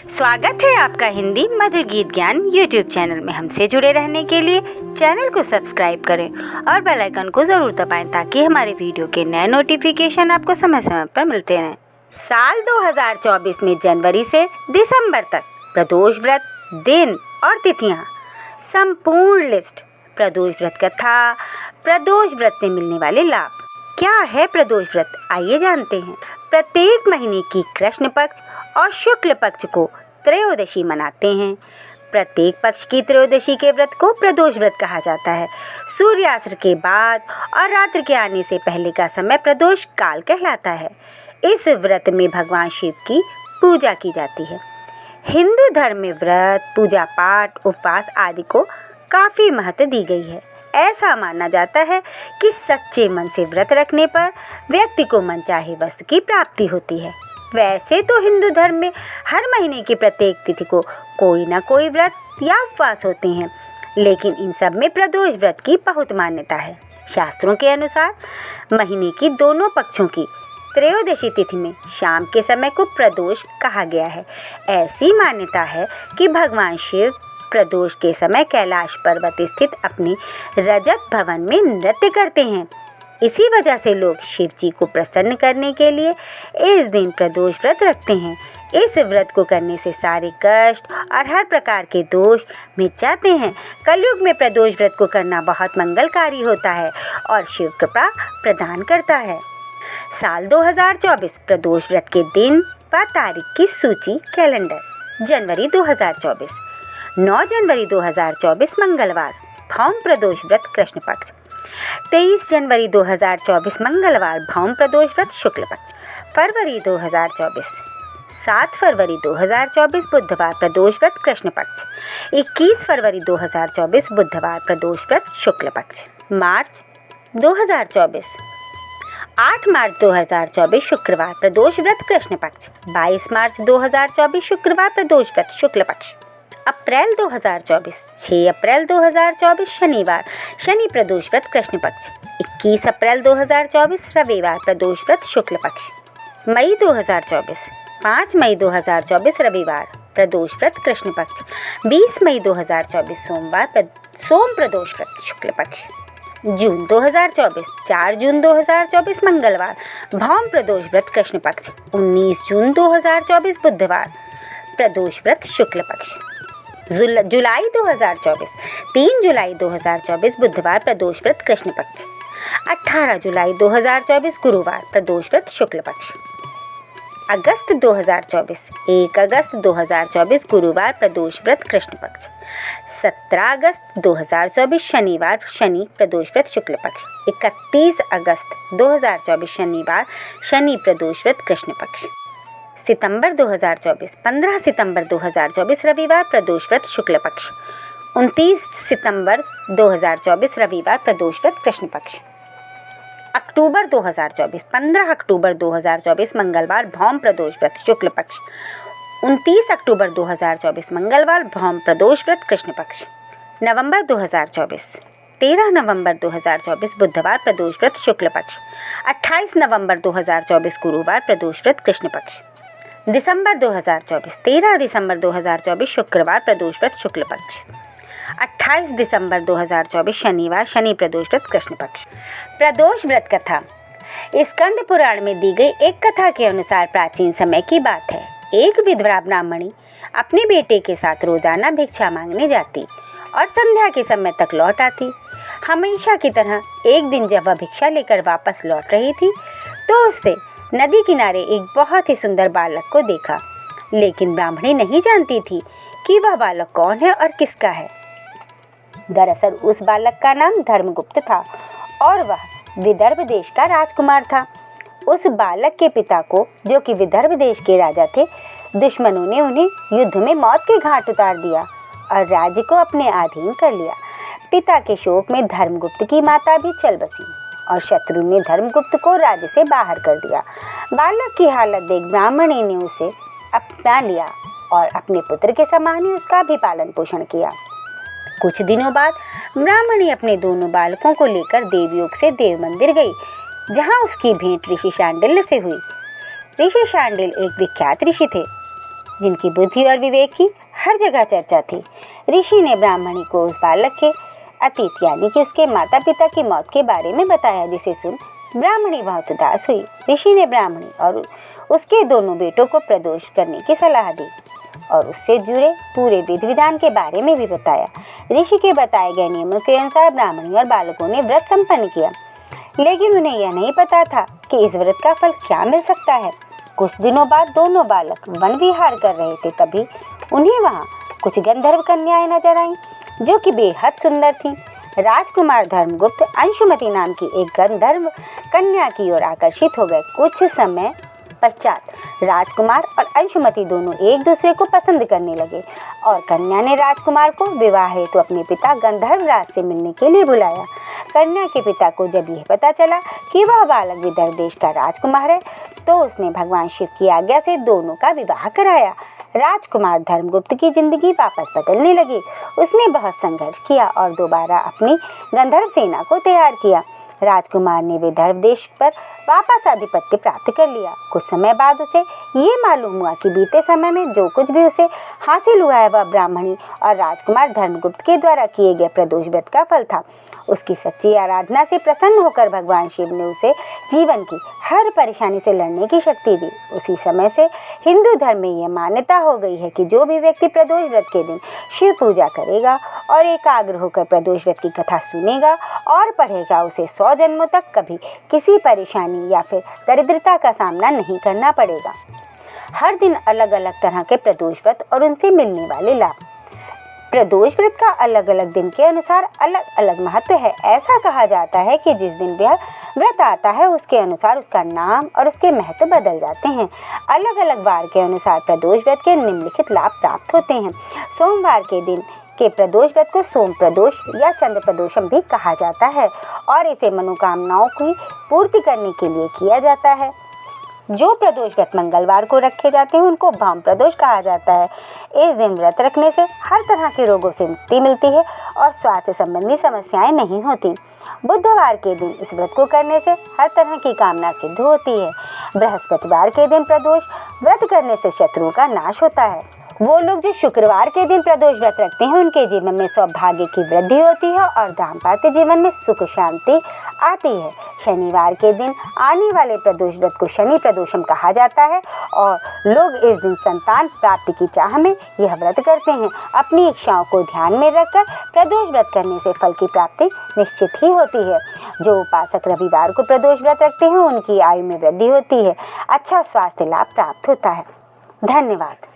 स्वागत है आपका हिंदी मधुर गीत ज्ञान यूट्यूब चैनल में। हमसे जुड़े रहने के लिए चैनल को सब्सक्राइब करें और बेल आइकन को ज़रूर दबाएं ताकि हमारे वीडियो के नए नोटिफिकेशन आपको समय समय पर मिलते रहें। साल 2024 में जनवरी से दिसंबर तक प्रदोष व्रत दिन और तिथियाँ। संपूर्ण लिस्ट, प्रदोष व्रत कथा, प्रदोष व्रत से मिलने वाले लाभ। क्या है प्रदोष व्रत, आइए जानते हैं। प्रत्येक महीने की कृष्ण पक्ष और शुक्ल पक्ष को त्रयोदशी मनाते हैं। प्रत्येक पक्ष की त्रयोदशी के व्रत को प्रदोष व्रत कहा जाता है। सूर्यास्त के बाद और रात्रि के आने से पहले का समय प्रदोष काल कहलाता है। इस व्रत में भगवान शिव की पूजा की जाती है। हिंदू धर्म में व्रत, पूजा पाठ, उपवास आदि को काफ़ी महत्व दी गई है। ऐसा माना जाता है कि सच्चे मन से व्रत रखने पर व्यक्ति को मनचाही वस्तु की प्राप्ति होती है। वैसे तो हिंदू धर्म में हर महीने की प्रत्येक तिथि को कोई ना कोई व्रत या उपवास होते हैं, लेकिन इन सब में प्रदोष व्रत की बहुत मान्यता है। शास्त्रों के अनुसार महीने की दोनों पक्षों की त्रयोदशी तिथि में शाम के समय को प्रदोष कहा गया है। ऐसी मान्यता है कि भगवान शिव प्रदोष के समय कैलाश पर्वत स्थित अपने रजत भवन में नृत्य करते हैं। इसी वजह से लोग शिव जी को प्रसन्न करने के लिए इस दिन प्रदोष व्रत रखते हैं। इस व्रत को करने से सारे कष्ट और हर प्रकार के दोष मिट जाते हैं। कलयुग में प्रदोष व्रत को करना बहुत मंगलकारी होता है और शिव कृपा प्रदान करता है। साल 2024 प्रदोष व्रत के दिन व तारीख की सूची कैलेंडर। जनवरी 2024, 9 जनवरी 2024 मंगलवार, भौम प्रदोष व्रत कृष्ण पक्ष। 23 जनवरी 2024 मंगलवार, भौम प्रदोष व्रत शुक्ल पक्ष। फरवरी 2024, 7 फरवरी 2024 बुधवार, प्रदोष व्रत कृष्ण पक्ष। 21 फरवरी 2024 बुधवार, प्रदोष व्रत शुक्ल पक्ष। मार्च 2024, 8 मार्च 2024 शुक्रवार, प्रदोष व्रत कृष्ण पक्ष। 22 मार्च 2024 शुक्रवार, प्रदोष व्रत शुक्ल पक्ष। अप्रैल 2024, 6 अप्रैल 2024 शनिवार, शनि प्रदोष व्रत कृष्ण पक्ष। 21 अप्रैल 2024 रविवार, प्रदोष व्रत शुक्ल पक्ष। मई 2024, 5 मई 2024 रविवार, प्रदोष व्रत कृष्ण पक्ष। 20 मई 2024 सोमवार, सोम प्रदोष व्रत शुक्ल पक्ष। जून 2024, 4 जून 2024 मंगलवार, भौम प्रदोष व्रत कृष्ण पक्ष। 19 जून 2024 बुधवार, प्रदोष व्रत शुक्ल पक्ष। जुलाई 2024, 3 जुलाई 2024 बुधवार, प्रदोष व्रत कृष्ण पक्ष। 18 जुलाई 2024 गुरुवार, प्रदोष व्रत शुक्ल पक्ष। अगस्त 2024, 1 अगस्त 2024 गुरुवार, प्रदोष व्रत कृष्ण पक्ष। 17 अगस्त 2024 शनिवार, शनि प्रदोष व्रत शुक्ल पक्ष। 31 अगस्त 2024 शनिवार, शनि प्रदोष व्रत कृष्ण पक्ष। सितंबर 2024, 15 सितंबर 2024 रविवार, प्रदोष व्रत शुक्ल पक्ष। 29 सितंबर 2024 रविवार, प्रदोष व्रत कृष्ण पक्ष। अक्टूबर 2024, 15 अक्टूबर 2024 मंगलवार, भौम प्रदोष व्रत शुक्ल पक्ष। 29 अक्टूबर 2024 मंगलवार, भौम प्रदोष व्रत कृष्ण पक्ष। नवंबर 2024, 13 नवंबर 2024 बुधवार, प्रदोष व्रत शुक्ल पक्ष। 28 नवंबर 2024 गुरुवार, प्रदोष व्रत कृष्ण पक्ष। दिसंबर 2024, 13 दिसंबर 2024 शुक्रवार, प्रदोष व्रत शुक्ल पक्ष। 28 दिसंबर 2024 शनिवार, शनि प्रदोष व्रत कृष्ण पक्ष। प्रदोष व्रत कथा। स्कंद पुराण में दी गई एक कथा के अनुसार प्राचीन समय की बात है। एक विधवा ब्राह्मणी अपने बेटे के साथ रोजाना भिक्षा मांगने जाती और संध्या के समय तक लौट आती। हमेशा की तरह एक दिन जब वह भिक्षा लेकर वापस लौट रही थी तो उससे नदी किनारे एक बहुत ही सुंदर बालक को देखा, लेकिन ब्राह्मणी नहीं जानती थी कि वह बालक कौन है और किसका है। दरअसल उस बालक का नाम धर्मगुप्त था और वह विदर्भ देश का राजकुमार था। उस बालक के पिता को, जो कि विदर्भ देश के राजा थे, दुश्मनों ने उन्हें युद्ध में मौत के घाट उतार दिया और राज्य को अपने अधीन कर लिया। पिता के शोक में धर्मगुप्त की माता भी चल बसी और शत्रु ने धर्मगुप्त को राज्य से बाहर कर दिया। बालक की हालत देख ब्राह्मणी ने उसे अपना लिया और अपने पुत्र के समान ही उसका भी पालन पोषण किया। कुछ दिनों बाद ब्राह्मणी अपने दोनों बालकों को लेकर देवयोग से देव मंदिर गई, जहां उसकी भेंट ऋषि शांडिल्य से हुई। ऋषि शांडिल्य एक विख्यात ऋषि थे। जिनकी बुद्धि और विवेक की हर जगह चर्चा थी। ऋषि ने ब्राह्मणी को उस बालक के अतीत यानी कि उसके माता पिता की मौत के बारे में बताया, जिसे सुन ब्राह्मणी बहुत उदास हुई। ऋषि ने ब्राह्मणी और उसके दोनों बेटों को प्रदोष करने की सलाह दी और उससे जुड़े पूरे विधि विधान के बारे में भी बताया। ऋषि के बताए गए नियमों के अनुसार ब्राह्मणी और बालकों ने व्रत संपन्न किया, लेकिन उन्हें यह नहीं पता था कि इस व्रत का फल क्या मिल सकता है। कुछ दिनों बाद दोनों बालक वन विहार कर रहे थे, तभी उन्हें वहाँ कुछ गंधर्व कन्याएं नजर आईं, जो कि बेहद सुंदर थीं। राजकुमार धर्मगुप्त अंशुमति नाम की एक गंधर्व कन्या की ओर आकर्षित हो गए। कुछ समय पश्चात राजकुमार और अंशुमति दोनों एक दूसरे को पसंद करने लगे और कन्या ने राजकुमार को विवाह हेतु अपने पिता गंधर्व राज से मिलने के लिए बुलाया। कन्या के पिता को जब यह पता चला कि वह बालक विदर्भ देश का राजकुमार है, तो उसने भगवान शिव की आज्ञा से दोनों का विवाह कराया। राजकुमार धर्मगुप्त की जिंदगी वापस बदलने लगी। उसने बहुत संघर्ष किया और दोबारा अपनी गंधर्व सेना को तैयार किया। राजकुमार ने विदर्भ देश पर वापस आधिपत्य प्राप्त कर लिया। कुछ समय बाद उसे ये मालूम हुआ कि बीते समय में जो कुछ भी उसे हासिल हुआ है वह ब्राह्मणी और राजकुमार धर्मगुप्त के द्वारा किए गए प्रदोष व्रत का फल था। उसकी सच्ची आराधना से प्रसन्न होकर भगवान शिव ने उसे जीवन की हर परेशानी से लड़ने की शक्ति दी। उसी समय से हिंदू धर्म में यह मान्यता हो गई है कि जो भी व्यक्ति प्रदोष व्रत के दिन शिव पूजा करेगा और एकाग्र होकर प्रदोष व्रत की कथा सुनेगा और पढ़ेगा, उसे 100 जन्मों तक कभी किसी परेशानी या फिर दरिद्रता का सामना नहीं करना पड़ेगा। हर दिन अलग अलग तरह के प्रदोष व्रत और उनसे मिलने वाले लाभ। प्रदोष व्रत का अलग अलग दिन के अनुसार अलग अलग महत्व है। ऐसा कहा जाता है कि जिस दिन वह व्रत आता है उसके अनुसार उसका नाम और उसके महत्व बदल जाते हैं। अलग अलग वार के अनुसार प्रदोष व्रत के निम्नलिखित लाभ प्राप्त होते हैं। सोमवार के दिन के प्रदोष व्रत को सोम प्रदोष या चंद्र प्रदोषम भी कहा जाता है और इसे मनोकामनाओं की पूर्ति करने के लिए किया जाता है। जो प्रदोष व्रत मंगलवार को रखे जाते हैं उनको वाम प्रदोष कहा जाता है। इस दिन व्रत रखने से हर तरह के रोगों से मुक्ति मिलती है और स्वास्थ्य संबंधी समस्याएं नहीं होती। बुधवार के दिन इस व्रत को करने से हर तरह की कामना सिद्ध होती है। बृहस्पतिवार के दिन प्रदोष व्रत करने से शत्रुओं का नाश होता है। वो लोग जो शुक्रवार के दिन प्रदोष व्रत रखते हैं उनके जीवन में सौभाग्य की वृद्धि होती है और दाम्पत्य जीवन में सुख शांति आती है। शनिवार के दिन आने वाले प्रदोष व्रत को शनि प्रदोषम कहा जाता है और लोग इस दिन संतान प्राप्ति की चाह में यह व्रत करते हैं। अपनी इच्छाओं को ध्यान में रखकर प्रदोष व्रत करने से फल की प्राप्ति निश्चित ही होती है। जो उपासक रविवार को प्रदोष व्रत रखते हैं उनकी आयु में वृद्धि होती है, अच्छा स्वास्थ्य लाभ प्राप्त होता है। धन्यवाद।